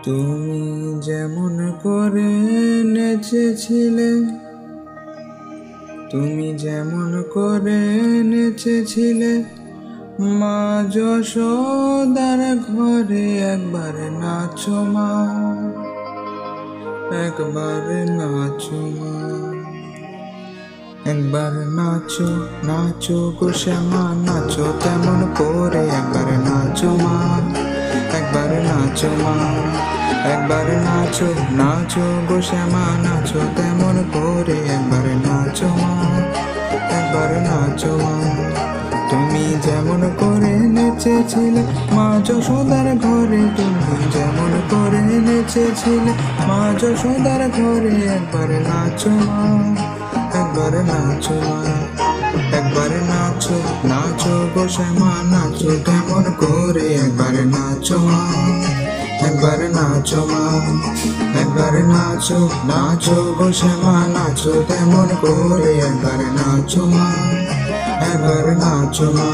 তুমি যেমন করে নেচেছিলে, তুমি যেমন করে নেচেছিলে মা যশোদার ঘরে, একবার নাচো মা, একবার নাচো মা, একবার নাচো নাচো গো শ্যামা, নাচো তেমন করে, একবার নাচো মা, একবার নাচো মা, একবার নাচো নাচো গো শ্যামা, নাচো তেমন করে, একবার নাচো মা, একবার নাচো মা। তুমি যেমন করে নেচেছিলে মা যশোদার ঘরে, তুমি যেমন করে নেচেছিলে মা যশোদার ঘরে, একবার নাচো মা, একবার নাচো মা, একবার নাচো নাচো গো শ্যামা, নাচো তেমন করে, একবার নাচো মা, একবার নাচো মা, একবার নাচো নাচো গো শ্যামা, নাচো তেমন করে, একবার নাচো মা, একবার নাচো মা।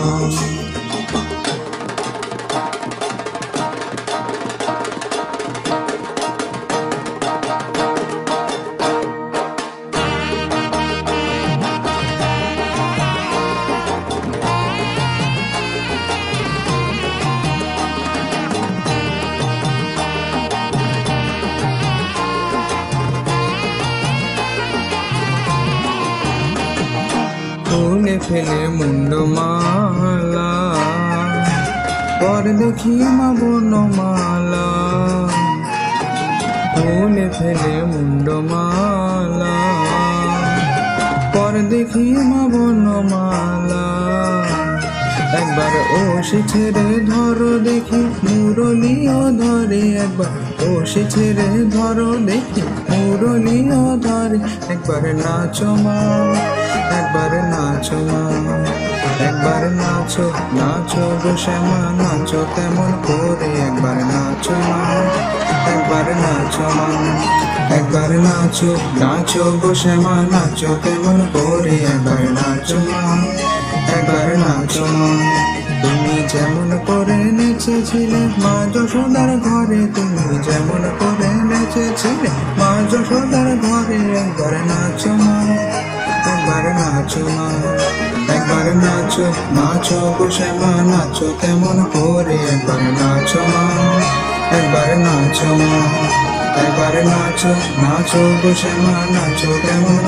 খুলে ফেলে মুন্ডমালা, পর দেখি মা বনমালা, খুলে ফেলে মুন্ডমালা, পর দেখি মা বনমালা, একবার ও সে ছেড়ে ধরো দেখি মুরলিও ধরে, একবার ও সে ছেড়ে ধরো দেখি মুরলিও ধরে, একবার নাচো মা, একবার নাচো মা, একবার নাচো নাচো গো শ্যামা, নাচো তেমন করে, একবার নাচো মা, একবার নাচো মা, একবার নাচো নাচো গো শ্যামা, নাচো তেমন করে, একবার নাচো মা, একবার নাচো মা। তুমি যেমন করে নেচেছিলে মা যশোদার ঘরে, তুমি যেমন করে নেচেছিলে মা যশোদার ঘরে, একবার নাচো মা, একবার নাচো মা, একবার নাচো নাচো গো শ্যামা, নাচো তেমন করে, একবার নাচো মা, একবার নাচো মা, একবার নাচো নাচো গো শ্যামা, নাচো তেমন